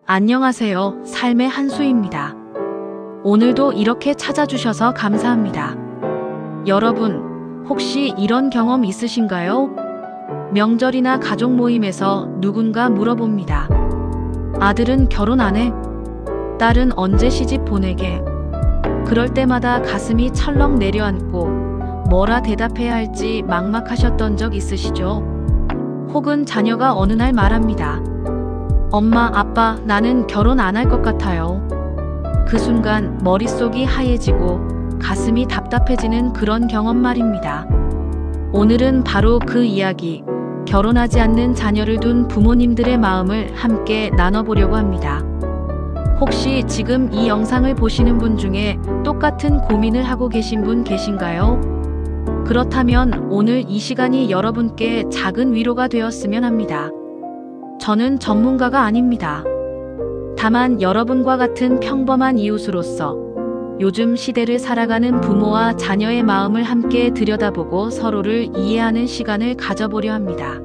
안녕하세요. 삶의 한수입니다. 오늘도 이렇게 찾아주셔서 감사합니다. 여러분, 혹시 이런 경험 있으신가요? 명절이나 가족 모임에서 누군가 물어봅니다. 아들은 결혼 안 해? 딸은 언제 시집 보내게? 그럴 때마다 가슴이 철렁 내려앉고 뭐라 대답해야 할지 막막하셨던 적 있으시죠? 혹은 자녀가 어느 날 말합니다. 엄마, 아빠, 나는 결혼 안 할 것 같아요. 그 순간 머릿속이 하얘지고 가슴이 답답해지는 그런 경험 말입니다. 오늘은 바로 그 이야기, 결혼하지 않는 자녀를 둔 부모님들의 마음을 함께 나눠보려고 합니다. 혹시 지금 이 영상을 보시는 분 중에 똑같은 고민을 하고 계신 분 계신가요? 그렇다면 오늘 이 시간이 여러분께 작은 위로가 되었으면 합니다. 저는 전문가가 아닙니다. 다만 여러분과 같은 평범한 이웃으로서 요즘 시대를 살아가는 부모와 자녀의 마음을 함께 들여다보고 서로를 이해하는 시간을 가져보려 합니다.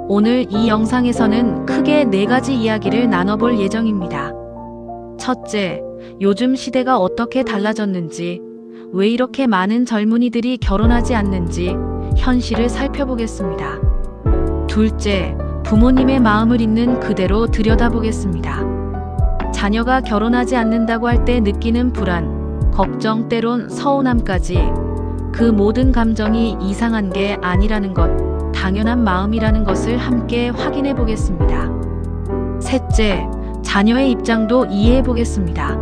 오늘 이 영상에서는 크게 4가지 이야기를 나눠볼 예정입니다. 첫째, 요즘 시대가 어떻게 달라졌는지, 왜 이렇게 많은 젊은이들이 결혼하지 않는지 현실을 살펴보겠습니다. 둘째, 부모님의 마음을 있는 그대로 들여다보겠습니다. 자녀가 결혼하지 않는다고 할 때 느끼는 불안, 걱정, 때론 서운함까지 그 모든 감정이 이상한 게 아니라는 것, 당연한 마음이라는 것을 함께 확인해 보겠습니다. 셋째, 자녀의 입장도 이해해 보겠습니다.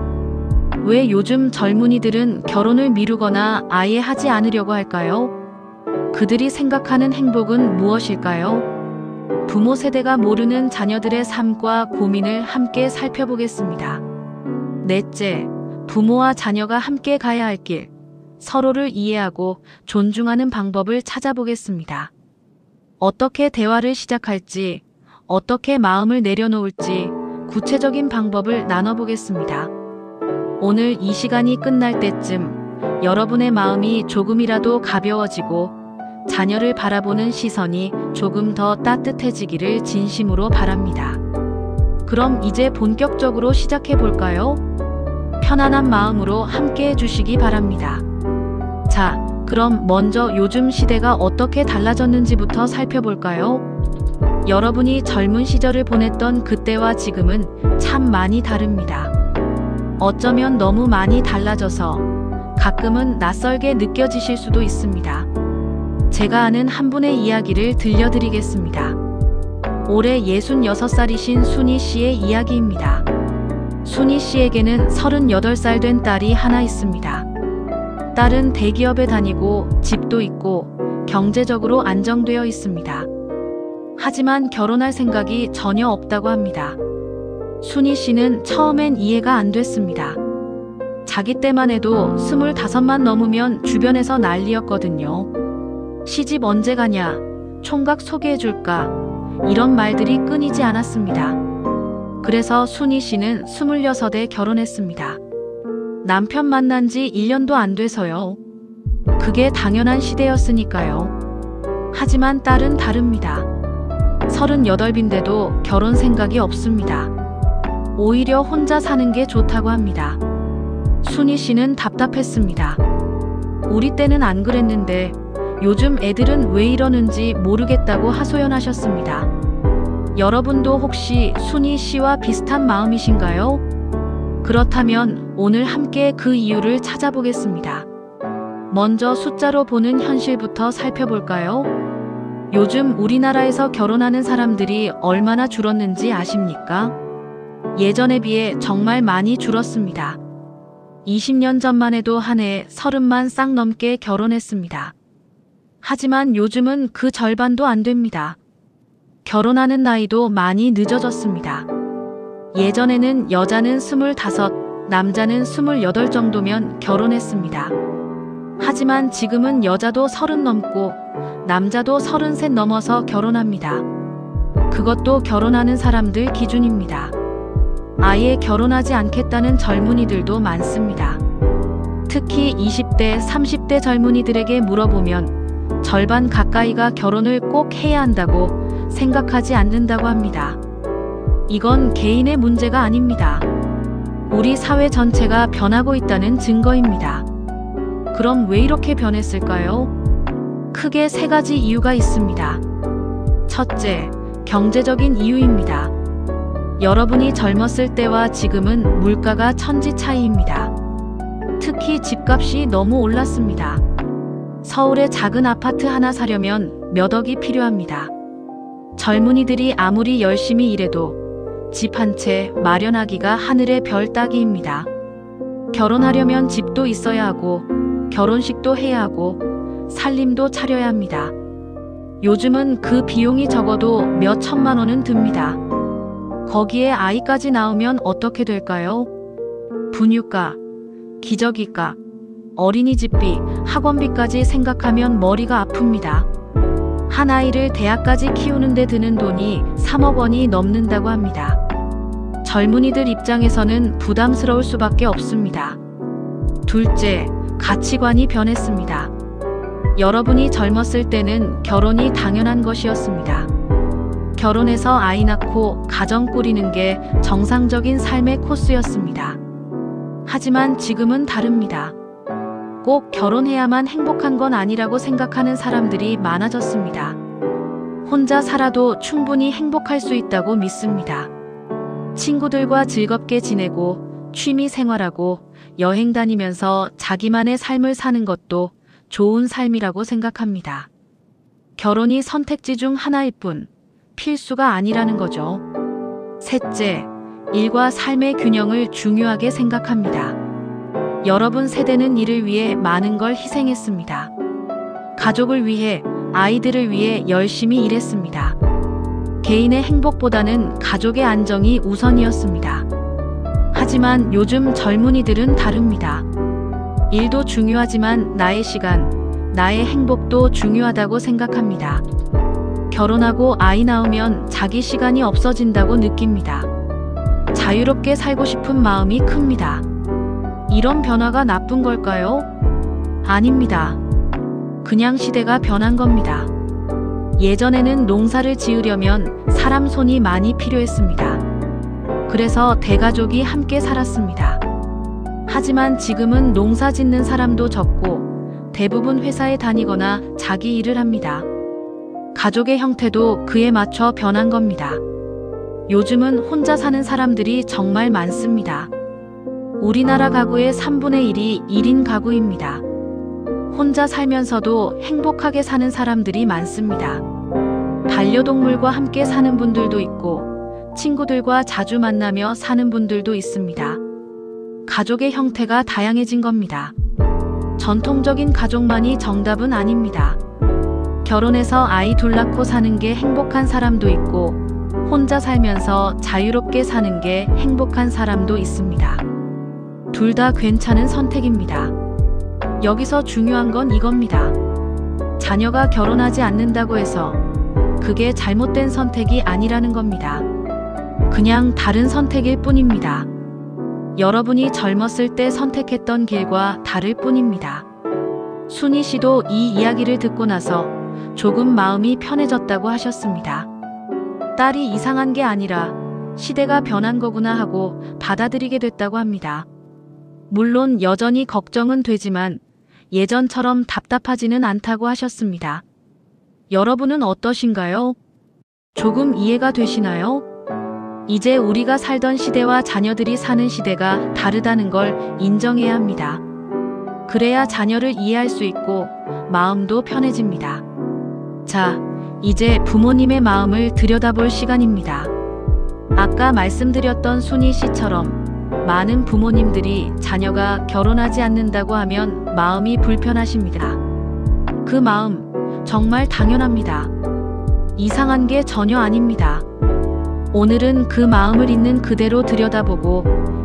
왜 요즘 젊은이들은 결혼을 미루거나 아예 하지 않으려고 할까요? 그들이 생각하는 행복은 무엇일까요? 부모 세대가 모르는 자녀들의 삶과 고민을 함께 살펴보겠습니다. 넷째, 부모와 자녀가 함께 가야 할 길, 서로를 이해하고 존중하는 방법을 찾아보겠습니다. 어떻게 대화를 시작할지, 어떻게 마음을 내려놓을지 구체적인 방법을 나눠보겠습니다. 오늘 이 시간이 끝날 때쯤 여러분의 마음이 조금이라도 가벼워지고 자녀를 바라보는 시선이 조금 더 따뜻해지기를 진심으로 바랍니다. 그럼 이제 본격적으로 시작해 볼까요? 편안한 마음으로 함께 해주시기 바랍니다. 자, 그럼 먼저 요즘 시대가 어떻게 달라졌는지부터 살펴볼까요? 여러분이 젊은 시절을 보냈던 그때와 지금은 참 많이 다릅니다. 어쩌면 너무 많이 달라져서 가끔은 낯설게 느껴지실 수도 있습니다. 제가 아는 한 분의 이야기를 들려드리겠습니다. 올해 66살이신 순희 씨의 이야기입니다. 순희 씨에게는 38살 된 딸이 하나 있습니다. 딸은 대기업에 다니고 집도 있고 경제적으로 안정되어 있습니다. 하지만 결혼할 생각이 전혀 없다고 합니다. 순희 씨는 처음엔 이해가 안 됐습니다. 자기 때만 해도 25만 넘으면 주변에서 난리였거든요. 시집 언제 가냐, 총각 소개해줄까, 이런 말들이 끊이지 않았습니다. 그래서 순희 씨는 26에 결혼했습니다. 남편 만난 지 1년도 안 돼서요. 그게 당연한 시대였으니까요. 하지만 딸은 다릅니다. 38인데도 결혼 생각이 없습니다. 오히려 혼자 사는 게 좋다고 합니다. 순희 씨는 답답했습니다. 우리 때는 안 그랬는데 요즘 애들은 왜 이러는지 모르겠다고 하소연하셨습니다. 여러분도 혹시 순희 씨와 비슷한 마음이신가요? 그렇다면 오늘 함께 그 이유를 찾아보겠습니다. 먼저 숫자로 보는 현실부터 살펴볼까요? 요즘 우리나라에서 결혼하는 사람들이 얼마나 줄었는지 아십니까? 예전에 비해 정말 많이 줄었습니다. 20년 전만 해도 한 해에 30만 쌍 넘게 결혼했습니다. 하지만 요즘은 그 절반도 안 됩니다. 결혼하는 나이도 많이 늦어졌습니다. 예전에는 여자는 25, 남자는 28 정도면 결혼했습니다. 하지만 지금은 여자도 30 넘고 남자도 33 넘어서 결혼합니다. 그것도 결혼하는 사람들 기준입니다. 아예 결혼하지 않겠다는 젊은이들도 많습니다. 특히 20대, 30대 젊은이들에게 물어보면 절반 가까이가 결혼을 꼭 해야 한다고 생각하지 않는다고 합니다. 이건 개인의 문제가 아닙니다. 우리 사회 전체가 변하고 있다는 증거입니다. 그럼 왜 이렇게 변했을까요? 크게 세 가지 이유가 있습니다. 첫째, 경제적인 이유입니다. 여러분이 젊었을 때와 지금은 물가가 천지 차이입니다. 특히 집값이 너무 올랐습니다. 서울의 작은 아파트 하나 사려면 몇 억이 필요합니다. 젊은이들이 아무리 열심히 일해도 집 한 채 마련하기가 하늘의 별 따기입니다. 결혼하려면 집도 있어야 하고 결혼식도 해야 하고 살림도 차려야 합니다. 요즘은 그 비용이 적어도 몇 천만 원은 듭니다. 거기에 아이까지 낳으면 어떻게 될까요? 분유가, 기저귀가, 어린이집비, 학원비까지 생각하면 머리가 아픕니다. 한 아이를 대학까지 키우는데 드는 돈이 3억 원이 넘는다고 합니다. 젊은이들 입장에서는 부담스러울 수밖에 없습니다. 둘째, 가치관이 변했습니다. 여러분이 젊었을 때는 결혼이 당연한 것이었습니다. 결혼해서 아이 낳고 가정 꾸리는 게 정상적인 삶의 코스였습니다. 하지만 지금은 다릅니다. 꼭 결혼해야만 행복한 건 아니라고 생각하는 사람들이 많아졌습니다. 혼자 살아도 충분히 행복할 수 있다고 믿습니다. 친구들과 즐겁게 지내고 취미 생활하고 여행 다니면서 자기만의 삶을 사는 것도 좋은 삶이라고 생각합니다. 결혼이 선택지 중 하나일 뿐 필수가 아니라는 거죠. 셋째, 일과 삶의 균형을 중요하게 생각합니다. 여러분 세대는 일을 위해 많은 걸 희생했습니다. 가족을 위해, 아이들을 위해 열심히 일했습니다. 개인의 행복보다는 가족의 안정이 우선이었습니다. 하지만 요즘 젊은이들은 다릅니다. 일도 중요하지만 나의 시간, 나의 행복도 중요하다고 생각합니다. 결혼하고 아이 낳으면 자기 시간이 없어진다고 느낍니다. 자유롭게 살고 싶은 마음이 큽니다. 이런 변화가 나쁜 걸까요? 아닙니다. 그냥 시대가 변한 겁니다. 예전에는 농사를 지으려면 사람 손이 많이 필요했습니다. 그래서 대가족이 함께 살았습니다. 하지만 지금은 농사 짓는 사람도 적고 대부분 회사에 다니거나 자기 일을 합니다. 가족의 형태도 그에 맞춰 변한 겁니다. 요즘은 혼자 사는 사람들이 정말 많습니다. 우리나라 가구의 3분의 1이 1인 가구입니다. 혼자 살면서도 행복하게 사는 사람들이 많습니다. 반려동물과 함께 사는 분들도 있고 친구들과 자주 만나며 사는 분들도 있습니다. 가족의 형태가 다양해진 겁니다. 전통적인 가족만이 정답은 아닙니다. 결혼해서 아이 둘 낳고 사는 게 행복한 사람도 있고 혼자 살면서 자유롭게 사는 게 행복한 사람도 있습니다. 둘 다 괜찮은 선택입니다. 여기서 중요한 건 이겁니다. 자녀가 결혼하지 않는다고 해서 그게 잘못된 선택이 아니라는 겁니다. 그냥 다른 선택일 뿐입니다. 여러분이 젊었을 때 선택했던 길과 다를 뿐입니다. 순희 씨도 이 이야기를 듣고 나서 조금 마음이 편해졌다고 하셨습니다. 딸이 이상한 게 아니라 시대가 변한 거구나 하고 받아들이게 됐다고 합니다. 물론 여전히 걱정은 되지만 예전처럼 답답하지는 않다고 하셨습니다. 여러분은 어떠신가요? 조금 이해가 되시나요? 이제 우리가 살던 시대와 자녀들이 사는 시대가 다르다는 걸 인정해야 합니다. 그래야 자녀를 이해할 수 있고 마음도 편해집니다. 자, 이제 부모님의 마음을 들여다볼 시간입니다. 아까 말씀드렸던 순희 씨처럼 많은 부모님들이 자녀가 결혼하지 않는다고 하면 마음이 불편하십니다. 그 마음 정말 당연합니다. 이상한 게 전혀 아닙니다. 오늘은 그 마음을 있는 그대로 들여다보고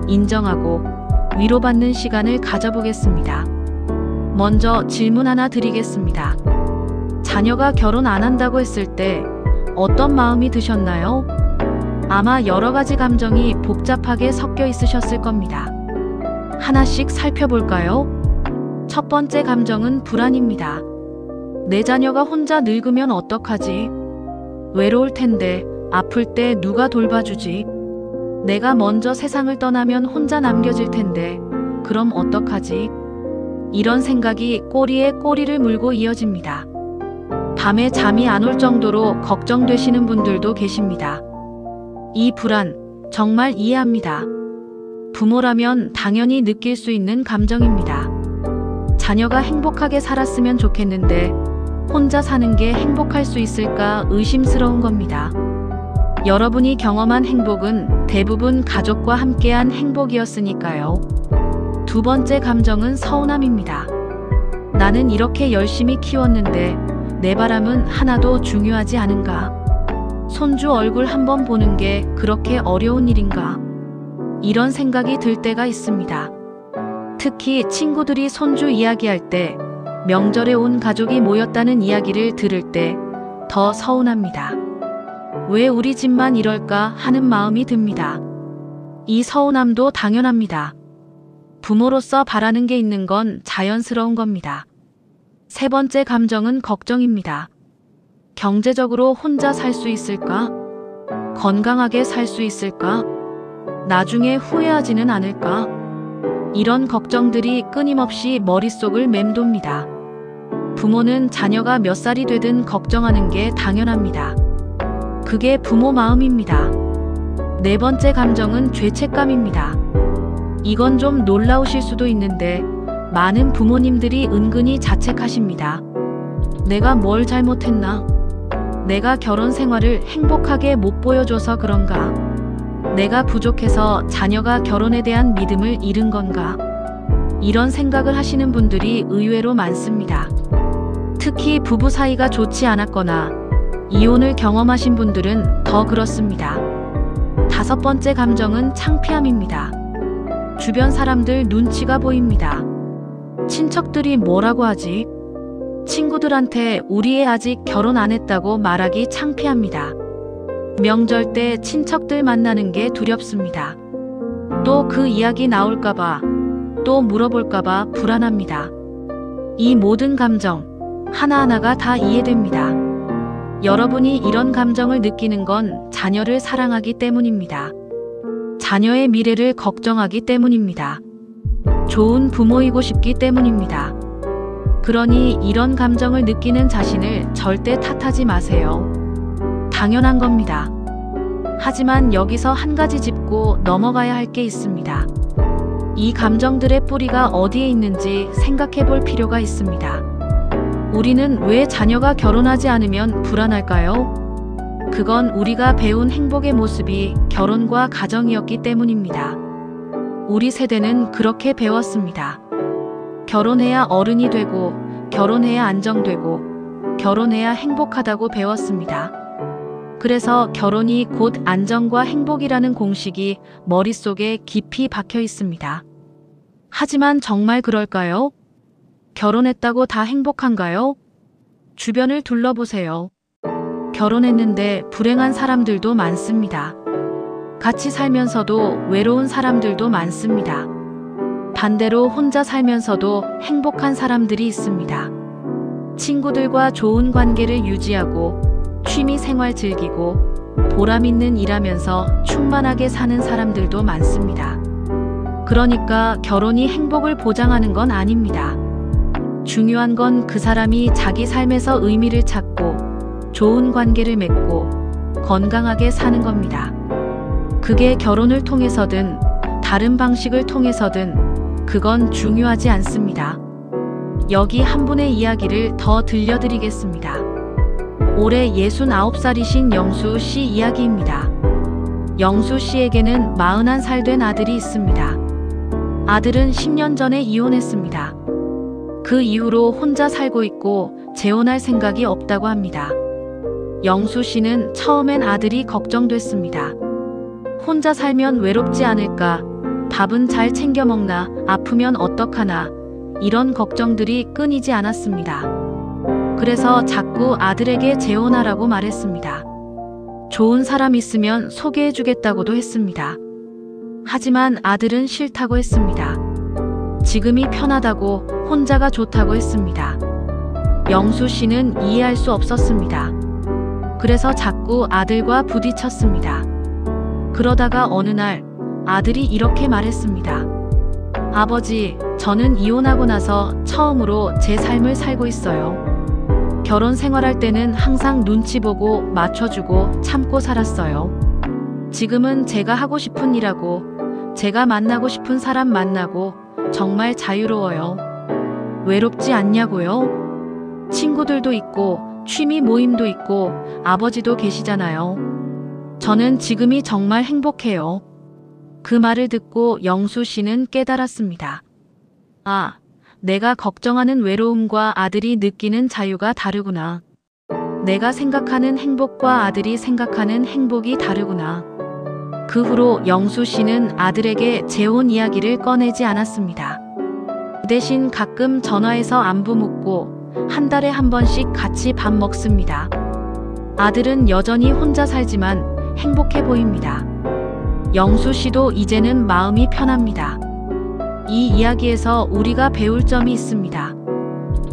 인정하고 위로받는 시간을 가져보겠습니다. 먼저 질문 하나 드리겠습니다. 자녀가 결혼 안 한다고 했을 때 어떤 마음이 드셨나요? 아마 여러 가지 감정이 복잡하게 섞여 있으셨을 겁니다. 하나씩 살펴볼까요? 첫 번째 감정은 불안입니다. 내 자녀가 혼자 늙으면 어떡하지? 외로울 텐데, 아플 때 누가 돌봐주지? 내가 먼저 세상을 떠나면 혼자 남겨질 텐데 그럼 어떡하지? 이런 생각이 꼬리에 꼬리를 물고 이어집니다. 밤에 잠이 안 올 정도로 걱정되시는 분들도 계십니다. 이 불안 정말 이해합니다. 부모라면 당연히 느낄 수 있는 감정입니다. 자녀가 행복하게 살았으면 좋겠는데 혼자 사는 게 행복할 수 있을까 의심스러운 겁니다. 여러분이 경험한 행복은 대부분 가족과 함께한 행복이었으니까요. 두 번째 감정은 서운함입니다. 나는 이렇게 열심히 키웠는데 내 바람은 하나도 중요하지 않은가? 손주 얼굴 한번 보는 게 그렇게 어려운 일인가? 이런 생각이 들 때가 있습니다. 특히 친구들이 손주 이야기할 때, 명절에 온 가족이 모였다는 이야기를 들을 때 더 서운합니다. 왜 우리 집만 이럴까 하는 마음이 듭니다. 이 서운함도 당연합니다. 부모로서 바라는 게 있는 건 자연스러운 겁니다. 세 번째 감정은 걱정입니다. 경제적으로 혼자 살 수 있을까? 건강하게 살 수 있을까? 나중에 후회하지는 않을까? 이런 걱정들이 끊임없이 머릿속을 맴돕니다. 부모는 자녀가 몇 살이 되든 걱정하는 게 당연합니다. 그게 부모 마음입니다. 네 번째 감정은 죄책감입니다. 이건 좀 놀라우실 수도 있는데 많은 부모님들이 은근히 자책하십니다. 내가 뭘 잘못했나? 내가 결혼 생활을 행복하게 못 보여줘서 그런가? 내가 부족해서 자녀가 결혼에 대한 믿음을 잃은 건가? 이런 생각을 하시는 분들이 의외로 많습니다. 특히 부부 사이가 좋지 않았거나 이혼을 경험하신 분들은 더 그렇습니다. 다섯 번째 감정은 창피함입니다. 주변 사람들 눈치가 보입니다. 친척들이 뭐라고 하지? 친구들한테 우리 애 아직 결혼 안 했다고 말하기 창피합니다. 명절 때 친척들 만나는 게 두렵습니다. 또 그 이야기 나올까봐, 또 물어볼까봐 불안합니다. 이 모든 감정 하나하나가 다 이해됩니다. 여러분이 이런 감정을 느끼는 건 자녀를 사랑하기 때문입니다. 자녀의 미래를 걱정하기 때문입니다. 좋은 부모이고 싶기 때문입니다. 그러니 이런 감정을 느끼는 자신을 절대 탓하지 마세요. 당연한 겁니다. 하지만 여기서 한 가지 짚고 넘어가야 할 게 있습니다. 이 감정들의 뿌리가 어디에 있는지 생각해 볼 필요가 있습니다. 우리는 왜 자녀가 결혼하지 않으면 불안할까요? 그건 우리가 배운 행복의 모습이 결혼과 가정이었기 때문입니다. 우리 세대는 그렇게 배웠습니다. 결혼해야 어른이 되고, 결혼해야 안정되고, 결혼해야 행복하다고 배웠습니다. 그래서 결혼이 곧 안정과 행복이라는 공식이 머릿속에 깊이 박혀 있습니다. 하지만 정말 그럴까요? 결혼했다고 다 행복한가요? 주변을 둘러보세요. 결혼했는데 불행한 사람들도 많습니다. 같이 살면서도 외로운 사람들도 많습니다. 반대로 혼자 살면서도 행복한 사람들이 있습니다. 친구들과 좋은 관계를 유지하고 취미 생활 즐기고 보람 있는 일하면서 충만하게 사는 사람들도 많습니다. 그러니까 결혼이 행복을 보장하는 건 아닙니다. 중요한 건 그 사람이 자기 삶에서 의미를 찾고 좋은 관계를 맺고 건강하게 사는 겁니다. 그게 결혼을 통해서든 다른 방식을 통해서든 그건 중요하지 않습니다. 여기 한 분의 이야기를 더 들려드리겠습니다. 올해 69살이신 영수 씨 이야기입니다. 영수 씨에게는 41살 된 아들이 있습니다. 아들은 10년 전에 이혼했습니다. 그 이후로 혼자 살고 있고 재혼할 생각이 없다고 합니다. 영수 씨는 처음엔 아들이 걱정됐습니다. 혼자 살면 외롭지 않을까? 밥은 잘 챙겨 먹나? 아프면 어떡하나? 이런 걱정들이 끊이지 않았습니다. 그래서 자꾸 아들에게 재혼하라고 말했습니다. 좋은 사람 있으면 소개해주겠다고도 했습니다. 하지만 아들은 싫다고 했습니다. 지금이 편하다고, 혼자가 좋다고 했습니다. 영수 씨는 이해할 수 없었습니다. 그래서 자꾸 아들과 부딪혔습니다. 그러다가 어느 날 아들이 이렇게 말했습니다. 아버지, 저는 이혼하고 나서 처음으로 제 삶을 살고 있어요. 결혼 생활할 때는 항상 눈치 보고 맞춰주고 참고 살았어요. 지금은 제가 하고 싶은 일하고 제가 만나고 싶은 사람 만나고 정말 자유로워요. 외롭지 않냐고요? 친구들도 있고 취미 모임도 있고 아버지도 계시잖아요. 저는 지금이 정말 행복해요. 그 말을 듣고 영수 씨는 깨달았습니다. 아, 내가 걱정하는 외로움과 아들이 느끼는 자유가 다르구나. 내가 생각하는 행복과 아들이 생각하는 행복이 다르구나. 그 후로 영수 씨는 아들에게 재혼 이야기를 꺼내지 않았습니다. 그 대신 가끔 전화해서 안부 묻고 한 달에 한 번씩 같이 밥 먹습니다. 아들은 여전히 혼자 살지만 행복해 보입니다. 영수 씨도 이제는 마음이 편합니다. 이 이야기에서 우리가 배울 점이 있습니다.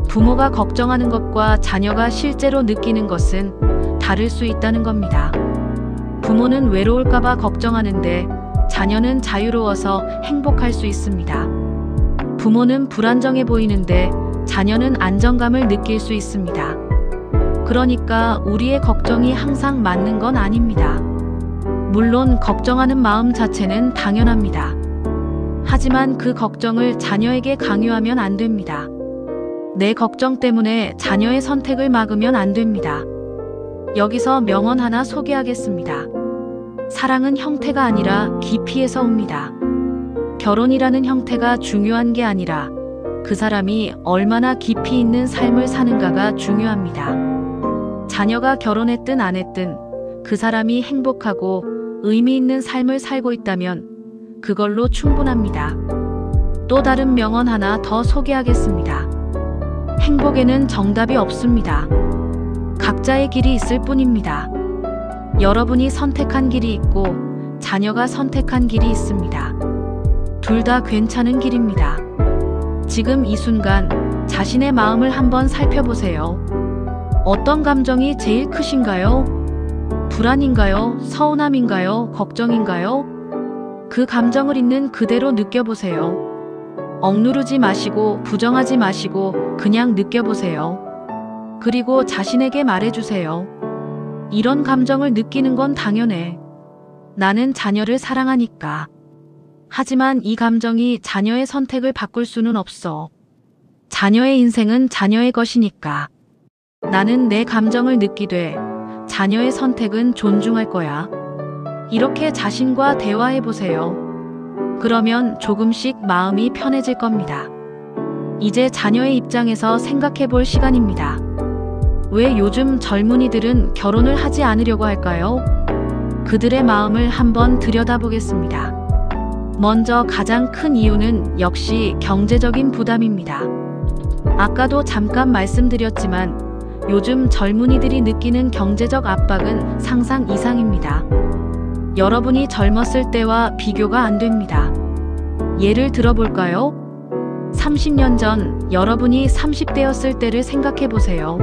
부모가 걱정하는 것과 자녀가 실제로 느끼는 것은 다를 수 있다는 겁니다. 부모는 외로울까봐 걱정하는데 자녀는 자유로워서 행복할 수 있습니다. 부모는 불안정해 보이는데 자녀는 안정감을 느낄 수 있습니다. 그러니까 우리의 걱정이 항상 맞는 건 아닙니다. 물론 걱정하는 마음 자체는 당연합니다. 하지만 그 걱정을 자녀에게 강요하면 안 됩니다. 내 걱정 때문에 자녀의 선택을 막으면 안 됩니다. 여기서 명언 하나 소개하겠습니다. 사랑은 형태가 아니라 깊이에서 옵니다. 결혼이라는 형태가 중요한 게 아니라 그 사람이 얼마나 깊이 있는 삶을 사는가가 중요합니다. 자녀가 결혼했든 안 했든 그 사람이 행복하고 의미 있는 삶을 살고 있다면 그걸로 충분합니다. 또 다른 명언 하나 더 소개하겠습니다. 행복에는 정답이 없습니다. 각자의 길이 있을 뿐입니다. 여러분이 선택한 길이 있고 자녀가 선택한 길이 있습니다. 둘 다 괜찮은 길입니다. 지금 이 순간 자신의 마음을 한번 살펴보세요. 어떤 감정이 제일 크신가요? 불안인가요? 서운함인가요? 걱정인가요? 그 감정을 있는 그대로 느껴보세요. 억누르지 마시고 부정하지 마시고 그냥 느껴보세요. 그리고 자신에게 말해주세요. 이런 감정을 느끼는 건 당연해. 나는 자녀를 사랑하니까. 하지만 이 감정이 자녀의 선택을 바꿀 수는 없어. 자녀의 인생은 자녀의 것이니까. 나는 내 감정을 느끼되 자녀의 선택은 존중할 거야. 이렇게 자신과 대화해보세요. 그러면 조금씩 마음이 편해질 겁니다. 이제 자녀의 입장에서 생각해볼 시간입니다. 왜 요즘 젊은이들은 결혼을 하지 않으려고 할까요? 그들의 마음을 한번 들여다보겠습니다. 먼저 가장 큰 이유는 역시 경제적인 부담입니다. 아까도 잠깐 말씀드렸지만 요즘 젊은이들이 느끼는 경제적 압박은 상상 이상입니다. 여러분이 젊었을 때와 비교가 안 됩니다. 예를 들어볼까요? 30년 전 여러분이 30대였을 때를 생각해 보세요.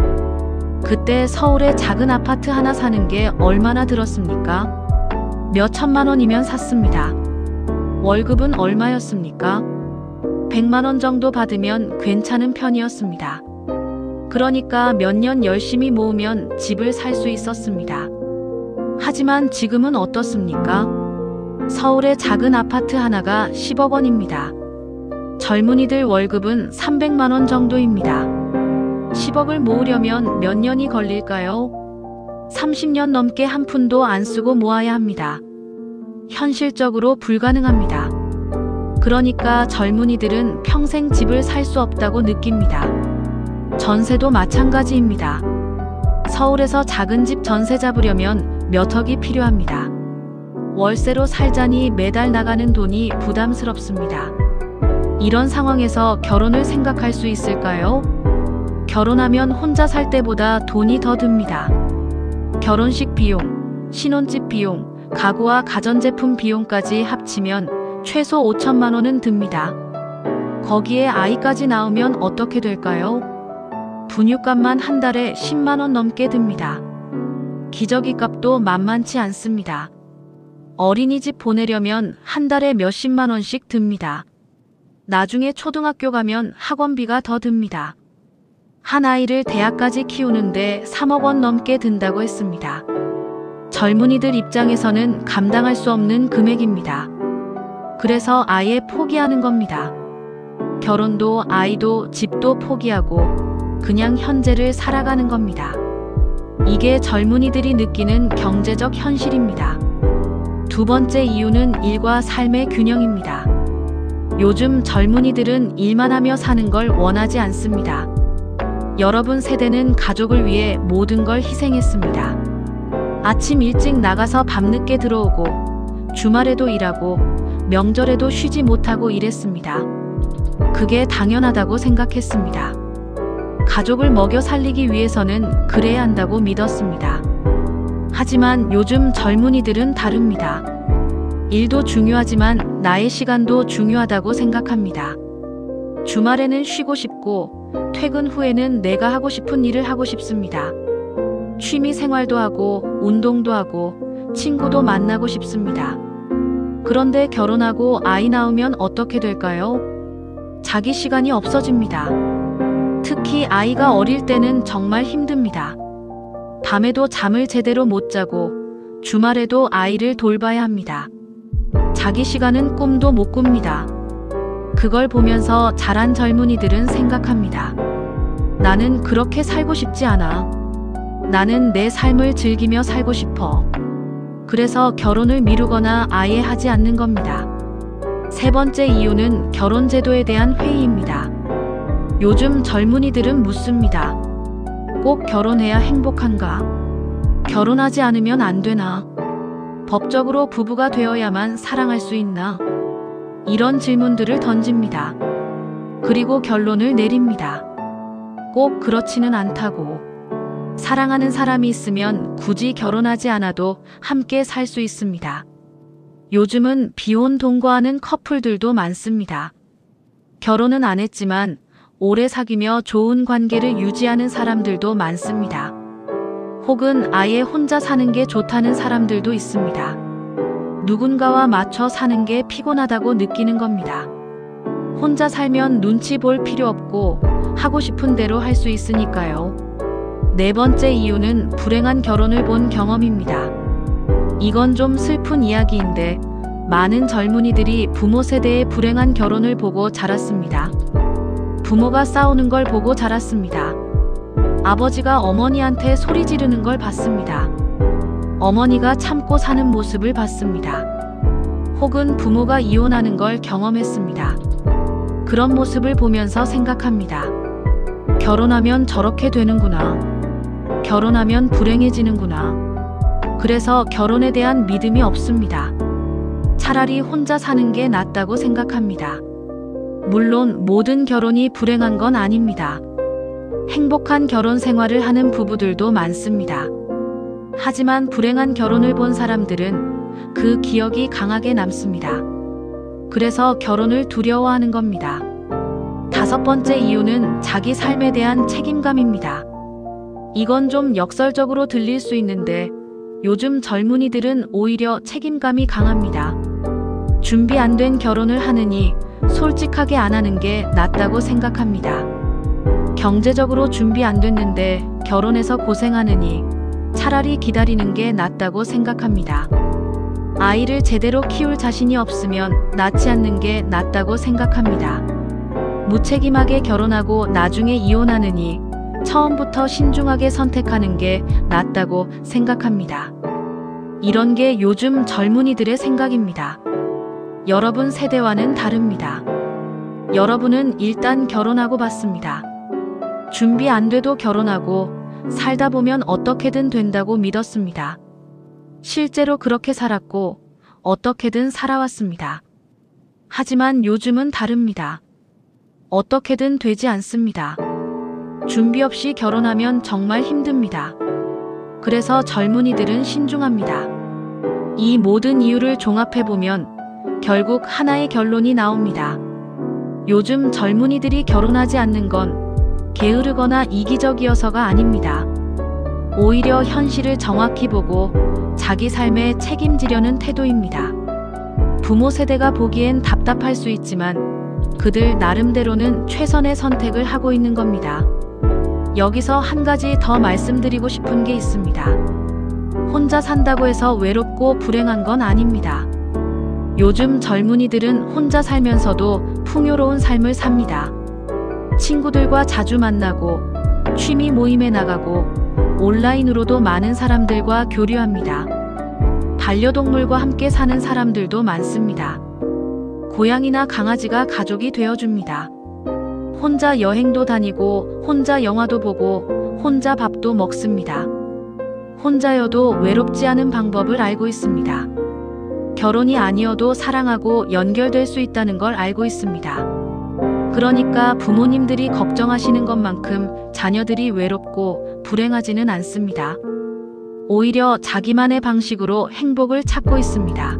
그때 서울에 작은 아파트 하나 사는 게 얼마나 들었습니까? 몇 천만 원이면 샀습니다. 월급은 얼마였습니까? 100만 원 정도 받으면 괜찮은 편이었습니다. 그러니까 몇 년 열심히 모으면 집을 살 수 있었습니다. 하지만 지금은 어떻습니까? 서울의 작은 아파트 하나가 10억 원입니다. 젊은이들 월급은 300만 원 정도입니다. 10억을 모으려면 몇 년이 걸릴까요? 30년 넘게 한 푼도 안 쓰고 모아야 합니다. 현실적으로 불가능합니다. 그러니까 젊은이들은 평생 집을 살 수 없다고 느낍니다. 전세도 마찬가지입니다. 서울에서 작은 집 전세 잡으려면 몇 억이 필요합니다. 월세로 살자니 매달 나가는 돈이 부담스럽습니다. 이런 상황에서 결혼을 생각할 수 있을까요? 결혼하면 혼자 살 때보다 돈이 더 듭니다. 결혼식 비용, 신혼집 비용, 가구와 가전제품 비용까지 합치면 최소 5천만 원은 듭니다. 거기에 아이까지 낳으면 어떻게 될까요? 분유값만 한 달에 10만 원 넘게 듭니다. 기저귀 값도 만만치 않습니다. 어린이집 보내려면 한 달에 몇십만 원씩 듭니다. 나중에 초등학교 가면 학원비가 더 듭니다. 한 아이를 대학까지 키우는데 3억 원 넘게 든다고 했습니다. 젊은이들 입장에서는 감당할 수 없는 금액입니다. 그래서 아예 포기하는 겁니다. 결혼도 아이도 집도 포기하고 그냥 현재를 살아가는 겁니다. 이게 젊은이들이 느끼는 경제적 현실입니다. 두 번째 이유는 일과 삶의 균형입니다. 요즘 젊은이들은 일만 하며 사는 걸 원하지 않습니다. 여러분 세대는 가족을 위해 모든 걸 희생했습니다. 아침 일찍 나가서 밤늦게 들어오고 주말에도 일하고 명절에도 쉬지 못하고 일했습니다. 그게 당연하다고 생각했습니다. 가족을 먹여 살리기 위해서는 그래야 한다고 믿었습니다. 하지만 요즘 젊은이들은 다릅니다. 일도 중요하지만 나의 시간도 중요하다고 생각합니다. 주말에는 쉬고 싶고 퇴근 후에는 내가 하고 싶은 일을 하고 싶습니다. 취미 생활도 하고 운동도 하고 친구도 만나고 싶습니다. 그런데 결혼하고 아이 낳으면 어떻게 될까요? 자기 시간이 없어집니다. 특히 아이가 어릴 때는 정말 힘듭니다. 밤에도 잠을 제대로 못 자고 주말에도 아이를 돌봐야 합니다. 자기 시간은 꿈도 못 꿉니다. 그걸 보면서 자란 젊은이들은 생각합니다. 나는 그렇게 살고 싶지 않아. 나는 내 삶을 즐기며 살고 싶어. 그래서 결혼을 미루거나 아예 하지 않는 겁니다. 세 번째 이유는 결혼 제도에 대한 회의입니다. 요즘 젊은이들은 묻습니다. 꼭 결혼해야 행복한가? 결혼하지 않으면 안 되나? 법적으로 부부가 되어야만 사랑할 수 있나? 이런 질문들을 던집니다. 그리고 결론을 내립니다. 꼭 그렇지는 않다고. 사랑하는 사람이 있으면 굳이 결혼하지 않아도 함께 살 수 있습니다. 요즘은 비혼 동거하는 커플들도 많습니다. 결혼은 안 했지만 오래 사귀며 좋은 관계를 유지하는 사람들도 많습니다. 혹은 아예 혼자 사는 게 좋다는 사람들도 있습니다. 누군가와 맞춰 사는 게 피곤하다고 느끼는 겁니다. 혼자 살면 눈치 볼 필요 없고 하고 싶은 대로 할 수 있으니까요. 네 번째 이유는 불행한 결혼을 본 경험입니다. 이건 좀 슬픈 이야기인데 많은 젊은이들이 부모 세대의 불행한 결혼을 보고 자랐습니다. 부모가 싸우는 걸 보고 자랐습니다. 아버지가 어머니한테 소리 지르는 걸 봤습니다. 어머니가 참고 사는 모습을 봤습니다. 혹은 부모가 이혼하는 걸 경험했습니다. 그런 모습을 보면서 생각합니다. 결혼하면 저렇게 되는구나. 결혼하면 불행해지는구나. 그래서 결혼에 대한 믿음이 없습니다. 차라리 혼자 사는 게 낫다고 생각합니다. 물론 모든 결혼이 불행한 건 아닙니다. 행복한 결혼 생활을 하는 부부들도 많습니다. 하지만 불행한 결혼을 본 사람들은 그 기억이 강하게 남습니다. 그래서 결혼을 두려워하는 겁니다. 다섯 번째 이유는 자기 삶에 대한 책임감입니다. 이건 좀 역설적으로 들릴 수 있는데 요즘 젊은이들은 오히려 책임감이 강합니다. 준비 안 된 결혼을 하느니 솔직하게 안 하는 게 낫다고 생각합니다. 경제적으로 준비 안 됐는데 결혼해서 고생하느니 차라리 기다리는 게 낫다고 생각합니다. 아이를 제대로 키울 자신이 없으면 낳지 않는 게 낫다고 생각합니다. 무책임하게 결혼하고 나중에 이혼하느니 처음부터 신중하게 선택하는 게 낫다고 생각합니다. 이런 게 요즘 젊은이들의 생각입니다. 여러분 세대와는 다릅니다. 여러분은 일단 결혼하고 봤습니다. 준비 안 돼도 결혼하고 살다 보면 어떻게든 된다고 믿었습니다. 실제로 그렇게 살았고 어떻게든 살아왔습니다. 하지만 요즘은 다릅니다. 어떻게든 되지 않습니다. 준비 없이 결혼하면 정말 힘듭니다. 그래서 젊은이들은 신중합니다. 이 모든 이유를 종합해보면 결국 하나의 결론이 나옵니다. 요즘 젊은이들이 결혼하지 않는 건 게으르거나 이기적이어서가 아닙니다. 오히려 현실을 정확히 보고 자기 삶에 책임지려는 태도입니다. 부모 세대가 보기엔 답답할 수 있지만 그들 나름대로는 최선의 선택을 하고 있는 겁니다. 여기서 한 가지 더 말씀드리고 싶은 게 있습니다. 혼자 산다고 해서 외롭고 불행한 건 아닙니다. 요즘 젊은이들은 혼자 살면서도 풍요로운 삶을 삽니다. 친구들과 자주 만나고 취미 모임에 나가고 온라인으로도 많은 사람들과 교류합니다. 반려동물과 함께 사는 사람들도 많습니다. 고양이나 강아지가 가족이 되어줍니다. 혼자 여행도 다니고 혼자 영화도 보고 혼자 밥도 먹습니다. 혼자여도 외롭지 않은 방법을 알고 있습니다. 결혼이 아니어도 사랑하고 연결될 수 있다는 걸 알고 있습니다. 그러니까 부모님들이 걱정하시는 것만큼 자녀들이 외롭고 불행하지는 않습니다. 오히려 자기만의 방식으로 행복을 찾고 있습니다.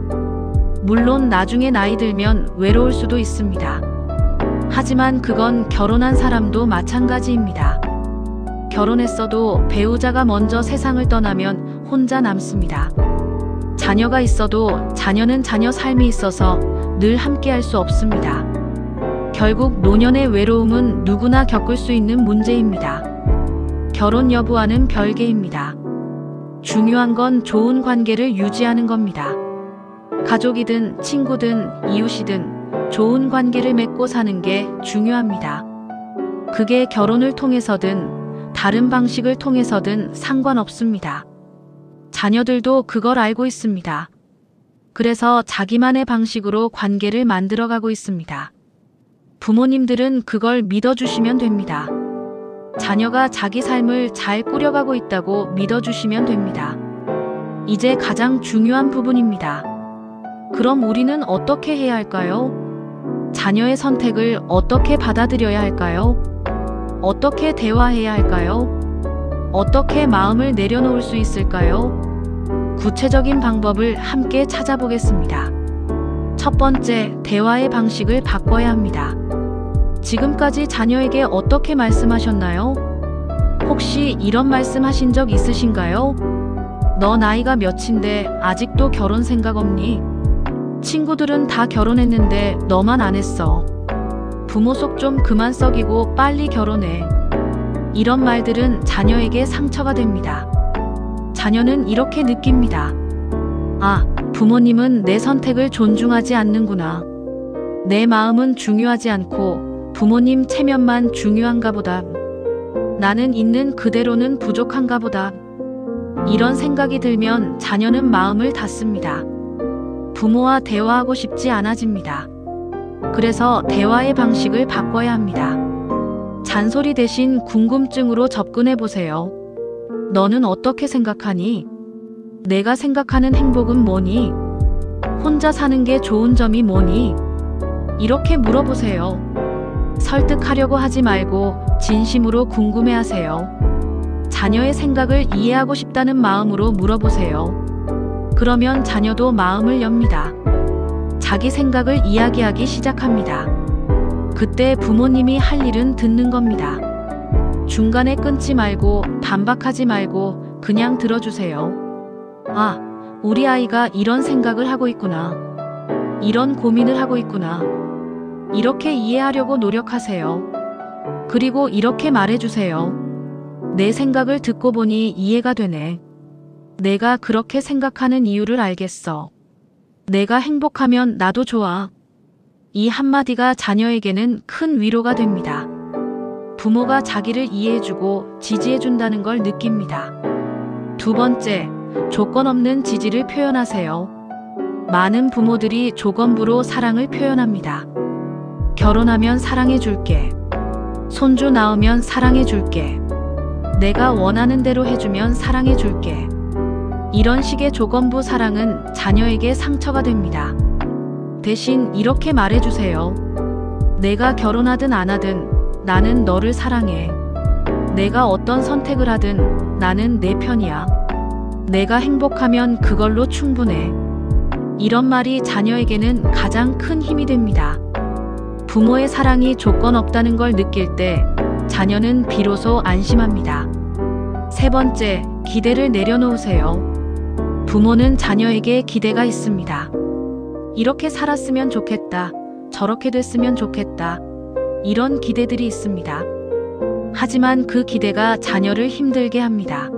물론 나중에 나이 들면 외로울 수도 있습니다. 하지만 그건 결혼한 사람도 마찬가지입니다. 결혼했어도 배우자가 먼저 세상을 떠나면 혼자 남습니다. 자녀가 있어도 자녀는 자녀 삶이 있어서 늘 함께 할 수 없습니다. 결국 노년의 외로움은 누구나 겪을 수 있는 문제입니다. 결혼 여부와는 별개입니다. 중요한 건 좋은 관계를 유지하는 겁니다. 가족이든 친구든 이웃이든 좋은 관계를 맺고 사는 게 중요합니다. 그게 결혼을 통해서든 다른 방식을 통해서든 상관없습니다. 자녀들도 그걸 알고 있습니다. 그래서 자기만의 방식으로 관계를 만들어가고 있습니다. 부모님들은 그걸 믿어주시면 됩니다. 자녀가 자기 삶을 잘 꾸려가고 있다고 믿어주시면 됩니다. 이제 가장 중요한 부분입니다. 그럼 우리는 어떻게 해야 할까요? 자녀의 선택을 어떻게 받아들여야 할까요? 어떻게 대화해야 할까요? 어떻게 마음을 내려놓을 수 있을까요? 구체적인 방법을 함께 찾아보겠습니다. 첫 번째, 대화의 방식을 바꿔야 합니다. 지금까지 자녀에게 어떻게 말씀하셨나요? 혹시 이런 말씀 하신 적 있으신가요? 너 나이가 몇인데 아직도 결혼 생각 없니? 친구들은 다 결혼했는데 너만 안 했어. 부모 속 좀 그만 썩이고 빨리 결혼해. 이런 말들은 자녀에게 상처가 됩니다. 자녀는 이렇게 느낍니다. 아, 부모님은 내 선택을 존중하지 않는구나. 내 마음은 중요하지 않고 부모님 체면만 중요한가 보다. 나는 있는 그대로는 부족한가 보다. 이런 생각이 들면 자녀는 마음을 닫습니다. 부모와 대화하고 싶지 않아집니다. 그래서 대화의 방식을 바꿔야 합니다. 잔소리 대신 궁금증으로 접근해 보세요. 너는 어떻게 생각하니? 내가 생각하는 행복은 뭐니? 혼자 사는 게 좋은 점이 뭐니? 이렇게 물어보세요. 설득하려고 하지 말고 진심으로 궁금해하세요. 자녀의 생각을 이해하고 싶다는 마음으로 물어보세요. 그러면 자녀도 마음을 엽니다. 자기 생각을 이야기하기 시작합니다. 그때 부모님이 할 일은 듣는 겁니다. 중간에 끊지 말고 반박하지 말고 그냥 들어주세요. 아, 우리 아이가 이런 생각을 하고 있구나. 이런 고민을 하고 있구나. 이렇게 이해하려고 노력하세요. 그리고 이렇게 말해주세요. 내 생각을 듣고 보니 이해가 되네. 내가 그렇게 생각하는 이유를 알겠어. 내가 행복하면 나도 좋아. 이 한마디가 자녀에게는 큰 위로가 됩니다. 부모가 자기를 이해해주고 지지해준다는 걸 느낍니다. 두 번째, 조건 없는 지지를 표현하세요. 많은 부모들이 조건부로 사랑을 표현합니다. 결혼하면 사랑해줄게. 손주 낳으면 사랑해줄게. 내가 원하는 대로 해주면 사랑해줄게. 이런 식의 조건부 사랑은 자녀에게 상처가 됩니다. 대신 이렇게 말해주세요. 내가 결혼하든 안 하든 나는 너를 사랑해. 내가 어떤 선택을 하든 나는 내 편이야. 내가 행복하면 그걸로 충분해. 이런 말이 자녀에게는 가장 큰 힘이 됩니다. 부모의 사랑이 조건 없다는 걸 느낄 때 자녀는 비로소 안심합니다. 세 번째, 기대를 내려놓으세요. 부모는 자녀에게 기대가 있습니다. 이렇게 살았으면 좋겠다. 저렇게 됐으면 좋겠다. 이런 기대들이 있습니다. 하지만 그 기대가 자녀를 힘들게 합니다.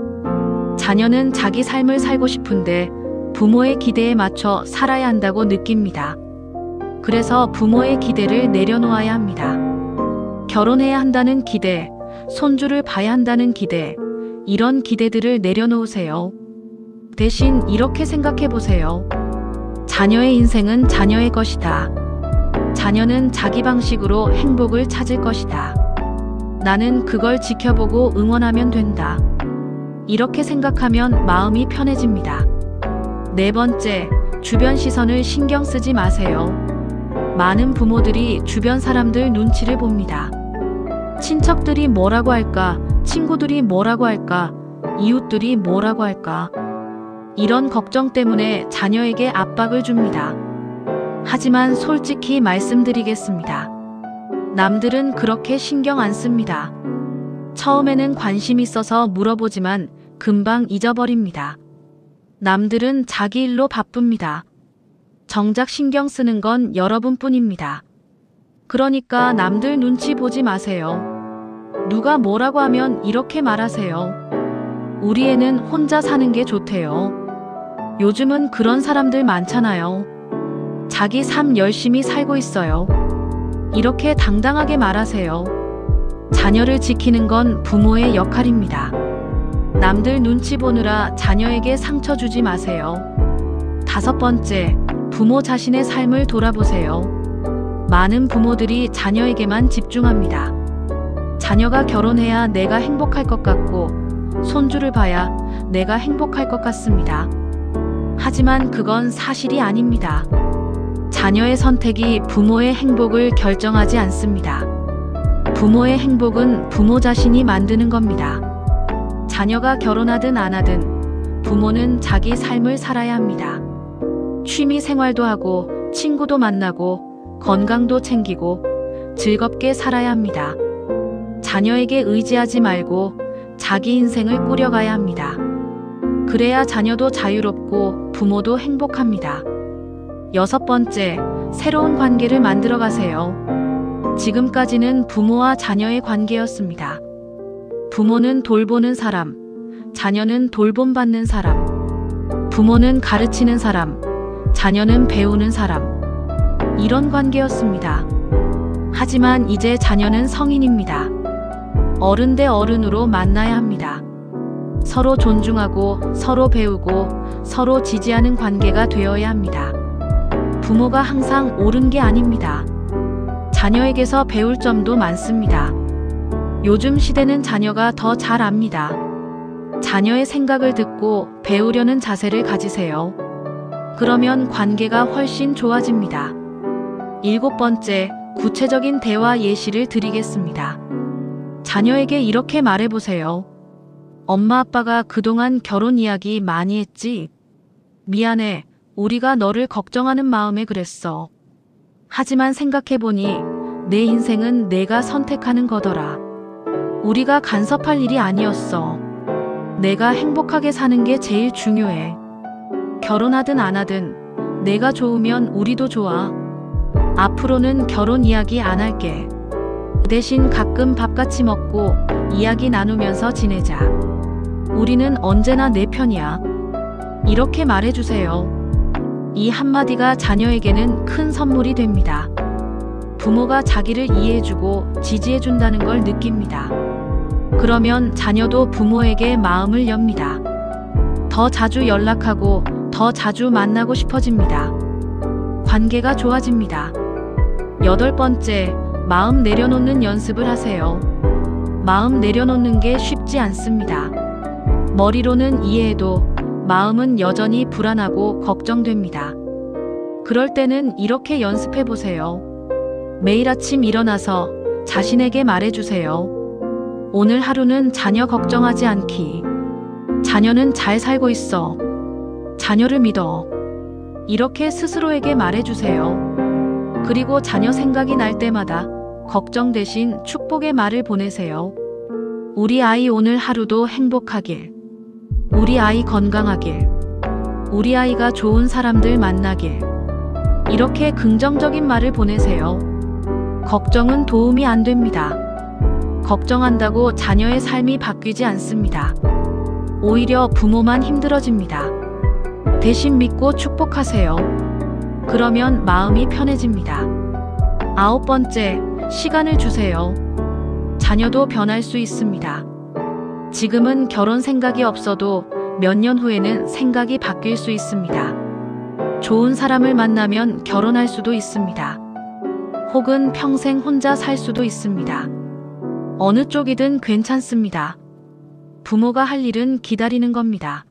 자녀는 자기 삶을 살고 싶은데 부모의 기대에 맞춰 살아야 한다고 느낍니다. 그래서 부모의 기대를 내려놓아야 합니다. 결혼해야 한다는 기대, 손주를 봐야 한다는 기대, 이런 기대들을 내려놓으세요. 대신 이렇게 생각해 보세요. 자녀의 인생은 자녀의 것이다. 자녀는 자기 방식으로 행복을 찾을 것이다. 나는 그걸 지켜보고 응원하면 된다. 이렇게 생각하면 마음이 편해집니다. 네 번째, 주변 시선을 신경 쓰지 마세요. 많은 부모들이 주변 사람들 눈치를 봅니다. 친척들이 뭐라고 할까? 친구들이 뭐라고 할까? 이웃들이 뭐라고 할까? 이런 걱정 때문에 자녀에게 압박을 줍니다. 하지만 솔직히 말씀드리겠습니다. 남들은 그렇게 신경 안 씁니다. 처음에는 관심 있어서 물어보지만 금방 잊어버립니다. 남들은 자기 일로 바쁩니다. 정작 신경 쓰는 건 여러분뿐입니다. 그러니까 남들 눈치 보지 마세요. 누가 뭐라고 하면 이렇게 말하세요. 우리 애는 혼자 사는 게 좋대요. 요즘은 그런 사람들 많잖아요. 자기 삶 열심히 살고 있어요. 이렇게 당당하게 말하세요. 자녀를 지키는 건 부모의 역할입니다. 남들 눈치 보느라 자녀에게 상처 주지 마세요. 다섯 번째, 부모 자신의 삶을 돌아보세요. 많은 부모들이 자녀에게만 집중합니다. 자녀가 결혼해야 내가 행복할 것 같고, 손주를 봐야 내가 행복할 것 같습니다. 하지만 그건 사실이 아닙니다. 자녀의 선택이 부모의 행복을 결정하지 않습니다. 부모의 행복은 부모 자신이 만드는 겁니다. 자녀가 결혼하든 안 하든 부모는 자기 삶을 살아야 합니다. 취미 생활도 하고 친구도 만나고 건강도 챙기고 즐겁게 살아야 합니다. 자녀에게 의지하지 말고 자기 인생을 꾸려가야 합니다. 그래야 자녀도 자유롭고 부모도 행복합니다. 여섯 번째, 새로운 관계를 만들어 가세요. 지금까지는 부모와 자녀의 관계였습니다. 부모는 돌보는 사람, 자녀는 돌봄받는 사람. 부모는 가르치는 사람, 자녀는 배우는 사람. 이런 관계였습니다. 하지만 이제 자녀는 성인입니다. 어른 대 어른으로 만나야 합니다. 서로 존중하고 서로 배우고 서로 지지하는 관계가 되어야 합니다. 부모가 항상 옳은 게 아닙니다. 자녀에게서 배울 점도 많습니다. 요즘 시대는 자녀가 더 잘 압니다. 자녀의 생각을 듣고 배우려는 자세를 가지세요. 그러면 관계가 훨씬 좋아집니다. 일곱 번째, 구체적인 대화 예시를 드리겠습니다. 자녀에게 이렇게 말해보세요. 엄마 아빠가 그동안 결혼 이야기 많이 했지? 미안해. 우리가 너를 걱정하는 마음에 그랬어. 하지만 생각해보니 내 인생은 내가 선택하는 거더라. 우리가 간섭할 일이 아니었어. 내가 행복하게 사는 게 제일 중요해. 결혼하든 안 하든 내가 좋으면 우리도 좋아. 앞으로는 결혼 이야기 안 할게. 대신 가끔 밥 같이 먹고 이야기 나누면서 지내자. 우리는 언제나 내 편이야. 이렇게 말해주세요. 이 한마디가 자녀에게는 큰 선물이 됩니다. 부모가 자기를 이해해주고 지지해준다는 걸 느낍니다. 그러면 자녀도 부모에게 마음을 엽니다. 더 자주 연락하고 더 자주 만나고 싶어집니다. 관계가 좋아집니다. 여덟 번째, 마음 내려놓는 연습을 하세요. 마음 내려놓는 게 쉽지 않습니다. 머리로는 이해해도 마음은 여전히 불안하고 걱정됩니다. 그럴 때는 이렇게 연습해 보세요. 매일 아침 일어나서 자신에게 말해주세요. 오늘 하루는 자녀 걱정하지 않기. 자녀는 잘 살고 있어. 자녀를 믿어. 이렇게 스스로에게 말해주세요. 그리고 자녀 생각이 날 때마다 걱정 대신 축복의 말을 보내세요. 우리 아이 오늘 하루도 행복하길. 우리 아이 건강하길. 우리 아이가 좋은 사람들 만나길. 이렇게 긍정적인 말을 보내세요. 걱정은 도움이 안 됩니다. 걱정한다고 자녀의 삶이 바뀌지 않습니다. 오히려 부모만 힘들어집니다. 대신 믿고 축복하세요. 그러면 마음이 편해집니다. 9번째, 시간을 주세요. 자녀도 변할 수 있습니다. 지금은 결혼 생각이 없어도 몇 년 후에는 생각이 바뀔 수 있습니다. 좋은 사람을 만나면 결혼할 수도 있습니다. 혹은 평생 혼자 살 수도 있습니다. 어느 쪽이든 괜찮습니다. 부모가 할 일은 기다리는 겁니다.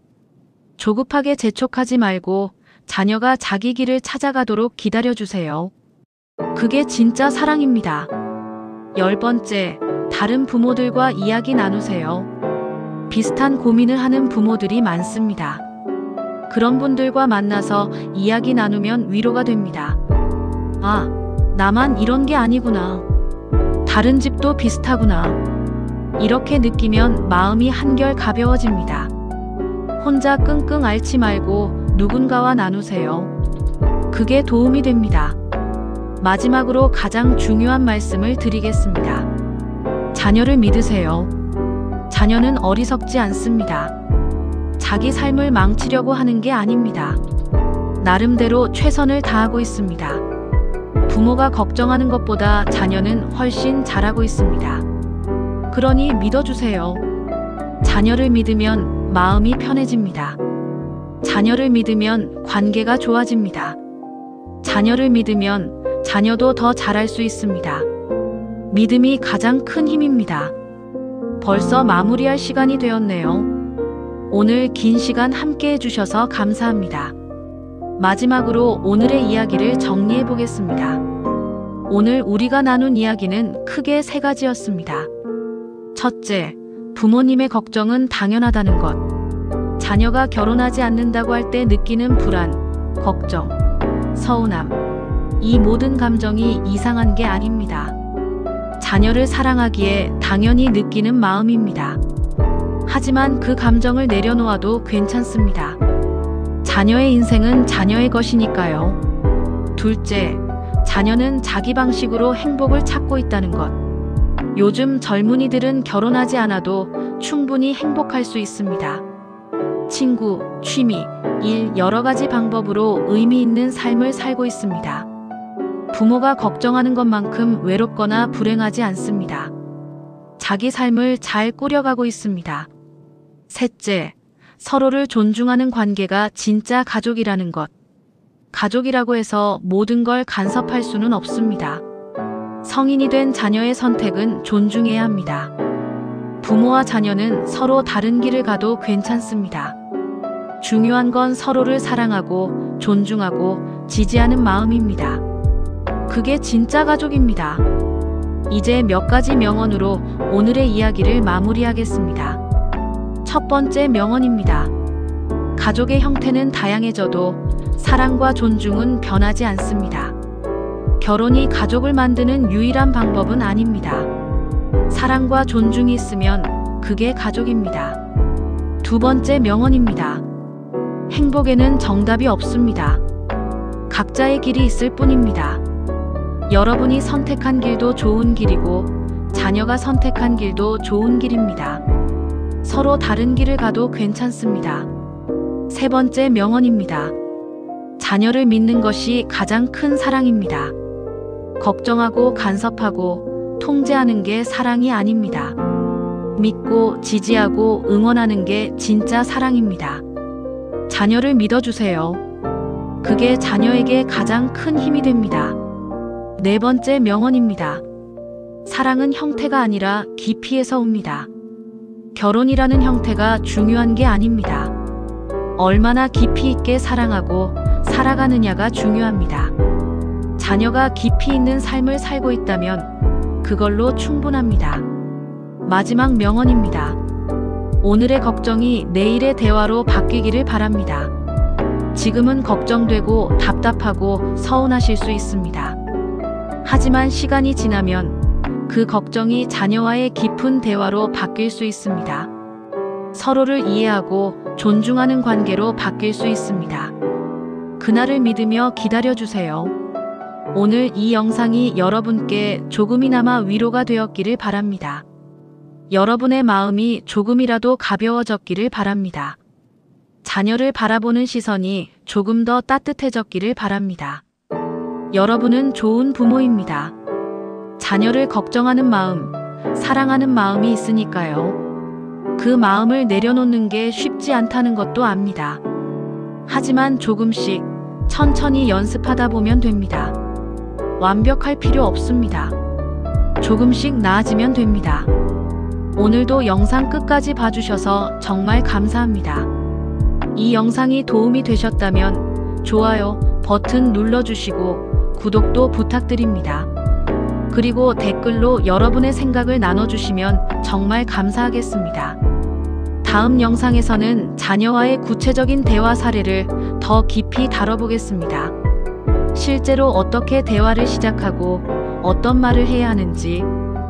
조급하게 재촉하지 말고 자녀가 자기 길을 찾아가도록 기다려주세요. 그게 진짜 사랑입니다. 10번째, 다른 부모들과 이야기 나누세요. 비슷한 고민을 하는 부모들이 많습니다. 그런 분들과 만나서 이야기 나누면 위로가 됩니다. 아, 나만 이런 게 아니구나. 다른 집도 비슷하구나. 이렇게 느끼면 마음이 한결 가벼워집니다. 혼자 끙끙 앓지 말고 누군가와 나누세요. 그게 도움이 됩니다. 마지막으로 가장 중요한 말씀을 드리겠습니다. 자녀를 믿으세요. 자녀는 어리석지 않습니다. 자기 삶을 망치려고 하는 게 아닙니다. 나름대로 최선을 다하고 있습니다. 부모가 걱정하는 것보다 자녀는 훨씬 잘하고 있습니다. 그러니 믿어주세요. 자녀를 믿으면 마음이 편해집니다. 자녀를 믿으면 관계가 좋아집니다. 자녀를 믿으면 자녀도 더 잘할 수 있습니다. 믿음이 가장 큰 힘입니다. 벌써 마무리할 시간이 되었네요. 오늘 긴 시간 함께 해주셔서 감사합니다. 마지막으로 오늘의 이야기를 정리해 보겠습니다. 오늘 우리가 나눈 이야기는 크게 3가지였습니다. 첫째, 부모님의 걱정은 당연하다는 것. 자녀가 결혼하지 않는다고 할 때 느끼는 불안, 걱정, 서운함. 이 모든 감정이 이상한 게 아닙니다. 자녀를 사랑하기에 당연히 느끼는 마음입니다. 하지만 그 감정을 내려놓아도 괜찮습니다. 자녀의 인생은 자녀의 것이니까요. 둘째, 자녀는 자기 방식으로 행복을 찾고 있다는 것. 요즘 젊은이들은 결혼하지 않아도 충분히 행복할 수 있습니다. 친구, 취미, 일, 여러 가지 방법으로 의미 있는 삶을 살고 있습니다. 부모가 걱정하는 것만큼 외롭거나 불행하지 않습니다. 자기 삶을 잘 꾸려가고 있습니다. 셋째, 서로를 존중하는 관계가 진짜 가족이라는 것. 가족이라고 해서 모든 걸 간섭할 수는 없습니다. 성인이 된 자녀의 선택은 존중해야 합니다. 부모와 자녀는 서로 다른 길을 가도 괜찮습니다. 중요한 건 서로를 사랑하고 존중하고 지지하는 마음입니다. 그게 진짜 가족입니다. 이제 몇 가지 명언으로 오늘의 이야기를 마무리하겠습니다. 첫 번째 명언입니다. 가족의 형태는 다양해져도 사랑과 존중은 변하지 않습니다. 결혼이 가족을 만드는 유일한 방법은 아닙니다. 사랑과 존중이 있으면 그게 가족입니다. 두 번째 명언입니다. 행복에는 정답이 없습니다. 각자의 길이 있을 뿐입니다. 여러분이 선택한 길도 좋은 길이고 자녀가 선택한 길도 좋은 길입니다. 서로 다른 길을 가도 괜찮습니다. 세 번째 명언입니다. 자녀를 믿는 것이 가장 큰 사랑입니다. 걱정하고 간섭하고 통제하는 게 사랑이 아닙니다. 믿고 지지하고 응원하는 게 진짜 사랑입니다. 자녀를 믿어주세요. 그게 자녀에게 가장 큰 힘이 됩니다. 네 번째 명언입니다. 사랑은 형태가 아니라 깊이에서 옵니다. 결혼이라는 형태가 중요한 게 아닙니다. 얼마나 깊이 있게 사랑하고 살아가느냐가 중요합니다. 자녀가 깊이 있는 삶을 살고 있다면 그걸로 충분합니다. 마지막 명언입니다. 오늘의 걱정이 내일의 대화로 바뀌기를 바랍니다. 지금은 걱정되고 답답하고 서운하실 수 있습니다. 하지만 시간이 지나면 그 걱정이 자녀와의 깊은 대화로 바뀔 수 있습니다. 서로를 이해하고 존중하는 관계로 바뀔 수 있습니다. 그날을 믿으며 기다려주세요. 오늘 이 영상이 여러분께 조금이나마 위로가 되었기를 바랍니다. 여러분의 마음이 조금이라도 가벼워졌기를 바랍니다. 자녀를 바라보는 시선이 조금 더 따뜻해졌기를 바랍니다. 여러분은 좋은 부모입니다. 자녀를 걱정하는 마음, 사랑하는 마음이 있으니까요. 그 마음을 내려놓는 게 쉽지 않다는 것도 압니다. 하지만 조금씩 천천히 연습하다 보면 됩니다. 완벽할 필요 없습니다. 조금씩 나아지면 됩니다. 오늘도 영상 끝까지 봐주셔서 정말 감사합니다. 이 영상이 도움이 되셨다면 좋아요 버튼 눌러주시고 구독도 부탁드립니다. 그리고 댓글로 여러분의 생각을 나눠주시면 정말 감사하겠습니다. 다음 영상에서는 자녀와의 구체적인 대화 사례를 더 깊이 다뤄보겠습니다. 실제로 어떻게 대화를 시작하고 어떤 말을 해야 하는지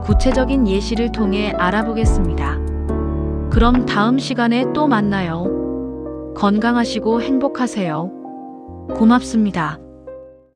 구체적인 예시를 통해 알아보겠습니다. 그럼 다음 시간에 또 만나요. 건강하시고 행복하세요. 고맙습니다.